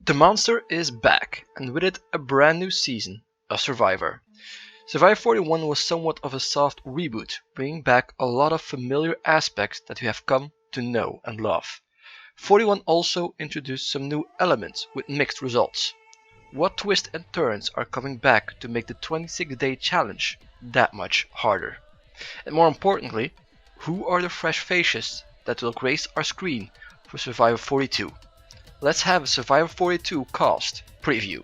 The monster is back, and with it a brand new season of Survivor. Survivor 41 was somewhat of a soft reboot, bringing back a lot of familiar aspects that we have come to know and love. 41 also introduced some new elements with mixed results. What twists and turns are coming back to make the 26-day challenge that much harder? And more importantly, who are the fresh faces that will grace our screen for Survivor 42? Let's have a Survivor 42 cast preview.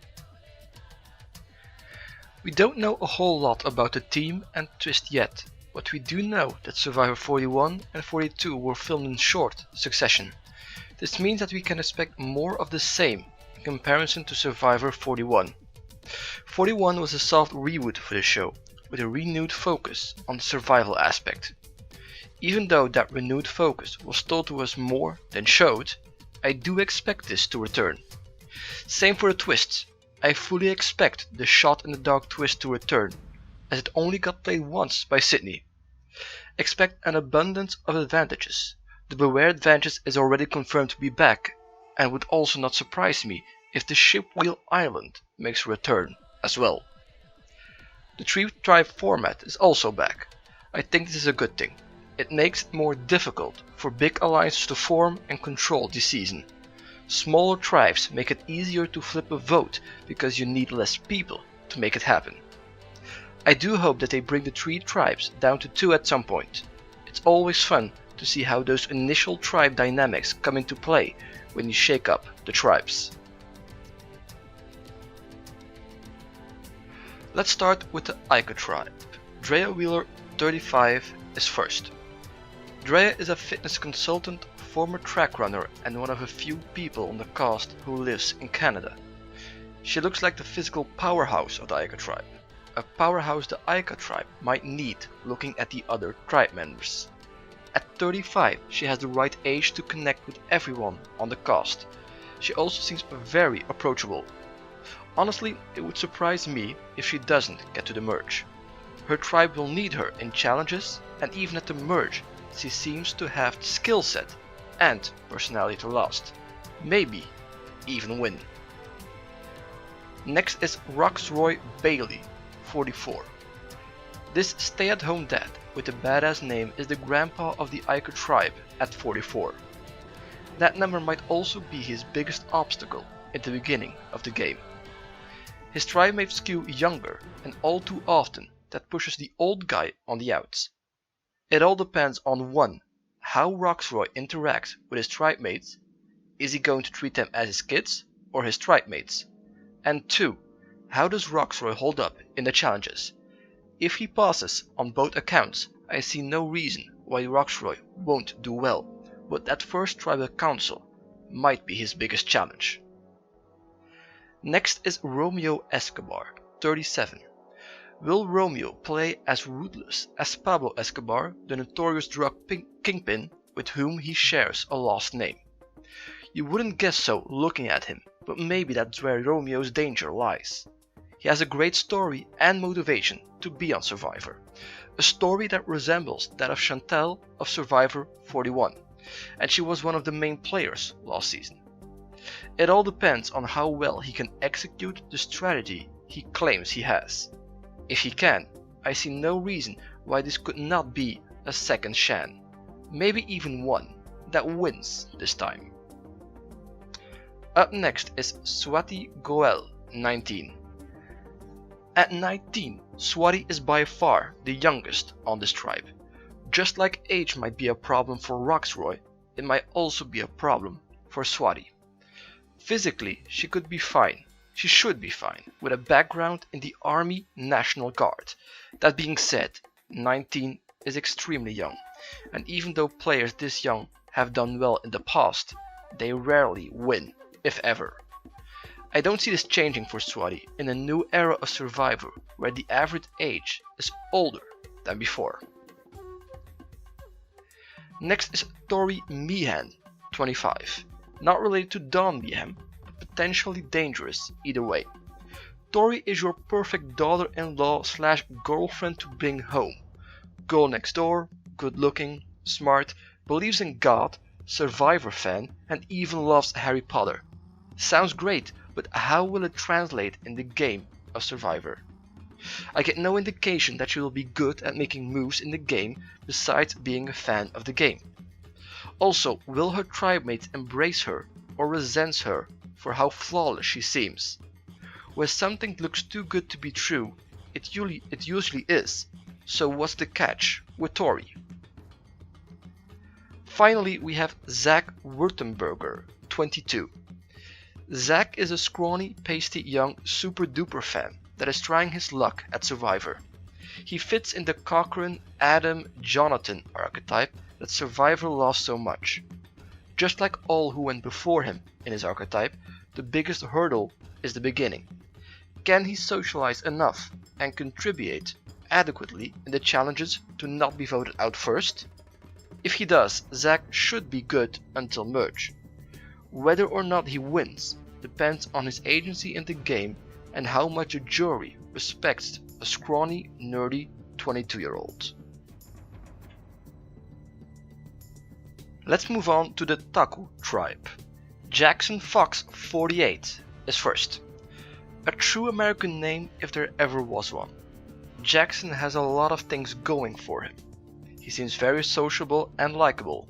We don't know a whole lot about the team and twist yet, but we do know that Survivor 41 and 42 were filmed in short succession. This means that we can expect more of the same in comparison to Survivor 41. 41 was a soft reboot for the show, with a renewed focus on the survival aspect. Even though that renewed focus was told to us more than showed, I do expect this to return. Same for the twists. I fully expect the shot in the dark twist to return, as it only got played once by Sydney. Expect an abundance of advantages. The Beware advantage is already confirmed to be back, and would also not surprise me if the Shipwheel Island makes a return as well. The 3-tribe format is also back. I think this is a good thing. It makes it more difficult for big alliances to form and control this season. Smaller tribes make it easier to flip a vote because you need less people to make it happen. I do hope that they bring the 3 tribes down to 2 at some point. It's always fun to see how those initial tribe dynamics come into play when you shake up the tribes. Let's start with the Ica tribe. Andrea Wheeler, 35, is first. Andrea is a fitness consultant, former track runner and one of a few people on the cast who lives in Canada. She looks like the physical powerhouse of the Ica tribe. A powerhouse the Ica tribe might need looking at the other tribe members. At 35, she has the right age to connect with everyone on the cast. She also seems very approachable. Honestly, it would surprise me if she doesn't get to the merge. Her tribe will need her in challenges, and even at the merge, she seems to have the skill set and personality to last. Maybe even win. Next is Roxie Bailey, 44. This stay-at-home dad with a badass name is the grandpa of the Ica tribe at 44. That number might also be his biggest obstacle at the beginning of the game. His tribe mates skew younger, and all too often that pushes the old guy on the outs. It all depends on 1. How Roxie interacts with his tribe mates. Is he going to treat them as his kids or his tribe mates? And 2. How does Roxie hold up in the challenges? If he passes on both accounts, I see no reason why Roxie won't do well, but that first tribal council might be his biggest challenge. Next is Romeo Escobar, 37. Will Romeo play as ruthless as Pablo Escobar, the notorious drug kingpin with whom he shares a last name? You wouldn't guess so looking at him, but maybe that's where Romeo's danger lies. He has a great story and motivation to be on Survivor, a story that resembles that of Chantal of Survivor 41, and she was one of the main players last season. It all depends on how well he can execute the strategy he claims he has. If he can, I see no reason why this could not be a second Shan, maybe even one that wins this time. Up next is Swati Gol, 19. At 19, Swati is by far the youngest on this tribe. Just like age might be a problem for Roxie, it might also be a problem for Swati. Physically, she could be fine. She should be fine, with a background in the Army National Guard. That being said, 19 is extremely young, and even though players this young have done well in the past, they rarely win, if ever. I don't see this changing for Swati in a new era of Survivor where the average age is older than before. Next is Toni Meehan, 25. Not related to Dawn Meehan, but potentially dangerous either way. Tori is your perfect daughter-in-law / girlfriend to bring home. Girl next door, good looking, smart, believes in God, Survivor fan, and even loves Harry Potter. Sounds great, but how will it translate in the game of Survivor? I get no indication that she will be good at making moves in the game besides being a fan of the game. Also, will her tribe mates embrace her or resent her for how flawless she seems? Where something looks too good to be true, it usually is, so what's the catch with Tori? Finally, we have Zack Wurttemberger, 22. Zack is a scrawny, pasty young super duper fan that is trying his luck at Survivor. He fits in the Cochrane, Adam, Jonathan archetype that Survivor lost so much. Just like all who went before him in his archetype, the biggest hurdle is the beginning. Can he socialize enough and contribute adequately in the challenges to not be voted out first? If he does, Zack should be good until merge. Whether or not he wins depends on his agency in the game and how much the jury respects a scrawny, nerdy 22-year-old. Let's move on to the Taku tribe. Jackson Fox 48 is first. A true American name if there ever was one. Jackson has a lot of things going for him. He seems very sociable and likable.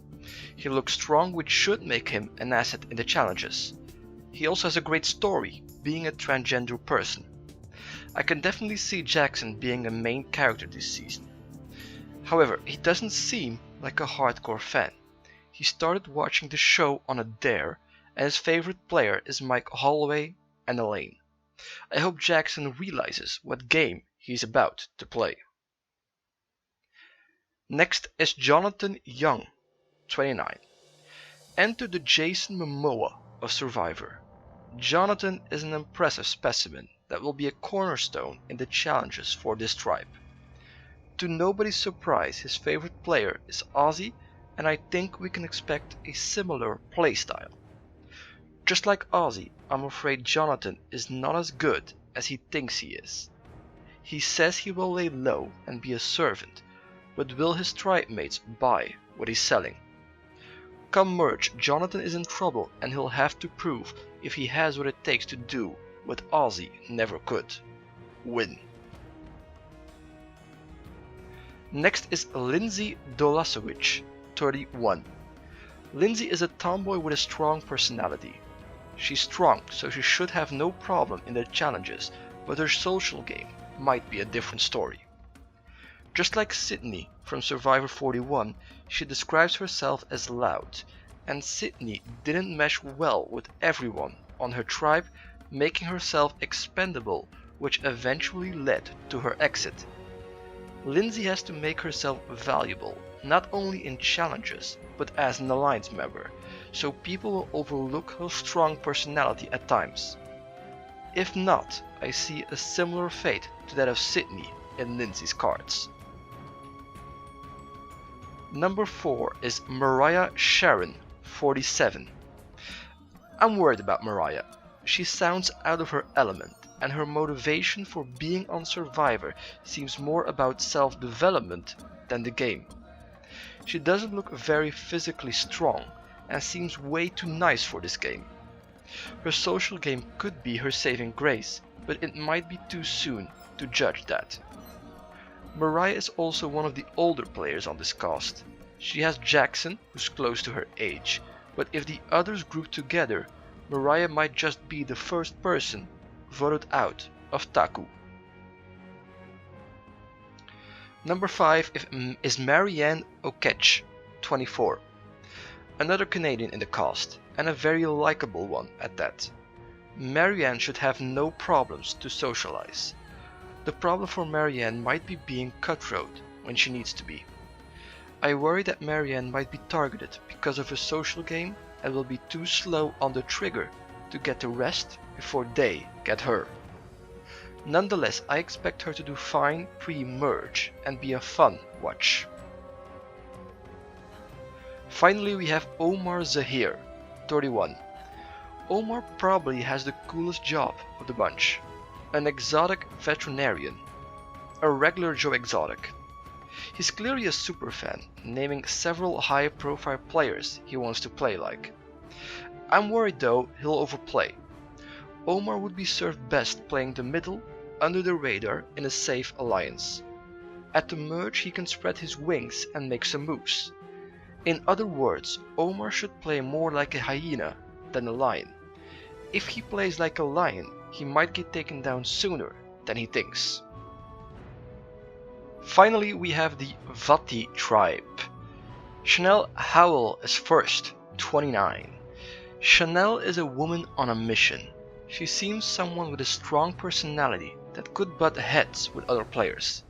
He looks strong, which should make him an asset in the challenges. He also has a great story, being a transgender person. I can definitely see Jackson being a main character this season. However, he doesn't seem like a hardcore fan. He started watching the show on a dare, and his favorite player is Mike Holloway and Elaine. I hope Jackson realizes what game he's about to play. Next is Jonathan Young, 29. Enter the Jason Momoa of Survivor. Jonathan is an impressive specimen that will be a cornerstone in the challenges for this tribe. To nobody's surprise, his favorite player is Ozzy, and I think we can expect a similar playstyle. Just like Ozzy, I'm afraid Jonathan is not as good as he thinks he is. He says he will lay low and be a servant, but will his tribe mates buy what he's selling? Come merge, Jonathan is in trouble and he'll have to prove if he has what it takes to do what Ozzy never could: win. Next is Lindsay Dolasowicz, 31. Lindsay is a tomboy with a strong personality. She's strong, so she should have no problem in the challenges, but her social game might be a different story. Just like Sydney from Survivor 41, she describes herself as loud, and Sydney didn't mesh well with everyone on her tribe, making herself expendable, which eventually led to her exit. Lindsay has to make herself valuable, not only in challenges, but as an alliance member, so people will overlook her strong personality at times. If not, I see a similar fate to that of Sydney in Lindsay's cards. Number 4 is Mariah Sharon, 47. I'm worried about Mariah. She sounds out of her element, and her motivation for being on Survivor seems more about self-development than the game. She doesn't look very physically strong and seems way too nice for this game. Her social game could be her saving grace, but it might be too soon to judge that. Mariah is also one of the older players on this cast. She has Jackson, who's close to her age, but if the others group together, Mariah might just be the first person voted out of Taku. Number 5 is Marianne Okech, 24. Another Canadian in the cast, and a very likable one at that. Marianne should have no problems to socialize. The problem for Marianne might be being cutthroat when she needs to be. I worry that Marianne might be targeted because of her social game and will be too slow on the trigger to get the rest before they get her. Nonetheless, I expect her to do fine pre-merge and be a fun watch. Finally, we have Omar Zahar, 31. Omar probably has the coolest job of the bunch. An exotic veterinarian. A regular Joe Exotic. He's clearly a super fan, naming several high-profile players he wants to play like. I'm worried though he'll overplay. Omar would be served best playing the middle, under the radar in a safe alliance. At the merge he can spread his wings and make some moves. In other words, Omar should play more like a hyena than a lion. If he plays like a lion, he might get taken down sooner than he thinks. Finally, we have the Vati tribe. Chanel Howell is first, 29. Chanel is a woman on a mission. She seems someone with a strong personality that could butt heads with other players.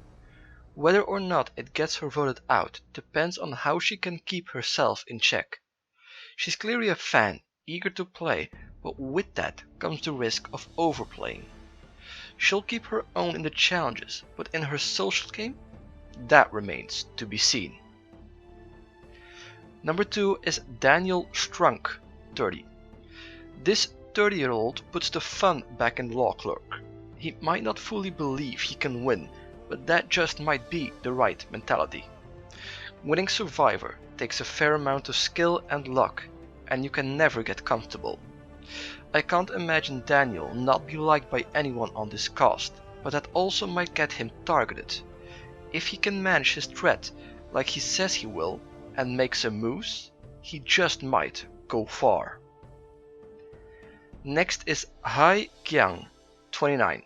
Whether or not it gets her voted out depends on how she can keep herself in check. She's clearly a fan, eager to play, but with that comes the risk of overplaying. She'll keep her own in the challenges, but in her social game? That remains to be seen. Number 2 is Daniel Strunk, 30. This 30-year-old puts the fun back in Law Clerk. He might not fully believe he can win, but that just might be the right mentality. Winning Survivor takes a fair amount of skill and luck, and you can never get comfortable. I can't imagine Daniel not be liked by anyone on this cast, but that also might get him targeted. If he can manage his threat like he says he will, and make some moves, he just might go far. Next is Hai Qiang, 29.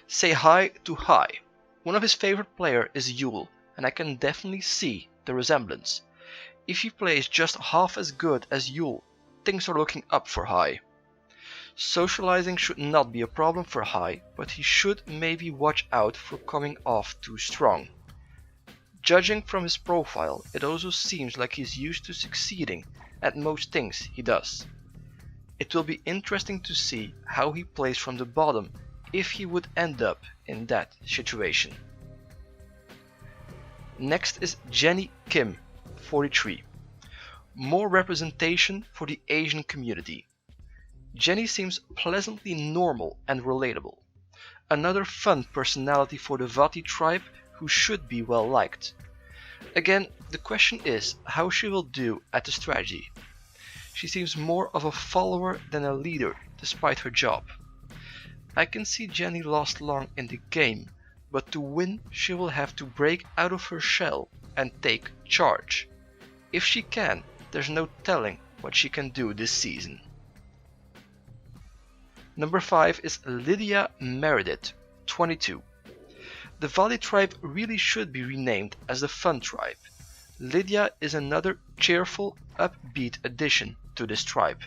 Say hi to Hai. One of his favorite players is Yule, and I can definitely see the resemblance. If he plays just half as good as Yule, things are looking up for Hai. Socializing should not be a problem for Hai, but he should maybe watch out for coming off too strong. Judging from his profile, it also seems like he's used to succeeding at most things he does. It will be interesting to see how he plays from the bottom if he would end up in that situation. Next is Jenny Kim, 43. More representation for the Asian community. Jenny seems pleasantly normal and relatable. Another fun personality for the Vati tribe who should be well liked. Again, the question is how she will do at the strategy. She seems more of a follower than a leader despite her job. I can see Jenny lost long in the game, but to win she will have to break out of her shell and take charge. If she can, there's no telling what she can do this season. Number 5 is Lydia Meredith, 22. The Valley tribe really should be renamed as the Fun tribe. Lydia is another cheerful, upbeat addition to this tribe.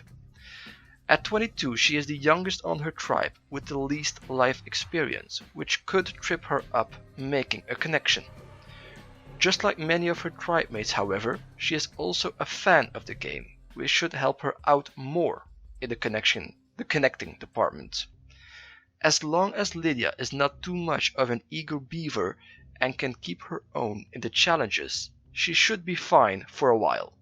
At 22 she is the youngest on her tribe with the least life experience, which could trip her up making a connection. Just like many of her tribe mates, however, she is also a fan of the game, which should help her out more in the connecting department. As long as Lydia is not too much of an eager beaver and can keep her own in the challenges, she should be fine for a while.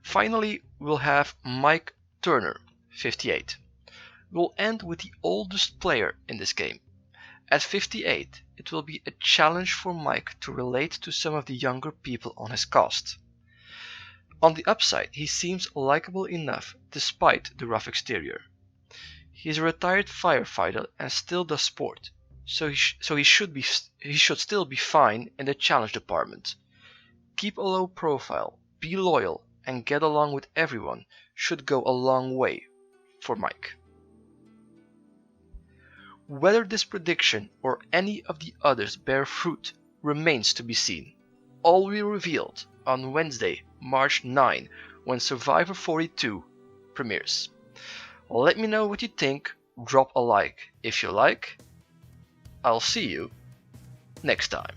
Finally, we'll have Mike Turner, 58. We'll end with the oldest player in this game. At 58, it will be a challenge for Mike to relate to some of the younger people on his cast. On the upside, he seems likable enough despite the rough exterior. He is a retired firefighter and still does sport, so he should still be fine in the challenge department. Keep a low profile, be loyal, and get along with everyone should go a long way for Mike. Whether this prediction or any of the others bear fruit remains to be seen. All will be revealed on Wednesday, March 9, when Survivor 42 premieres. Let me know what you think, drop a like if you like. I'll see you next time.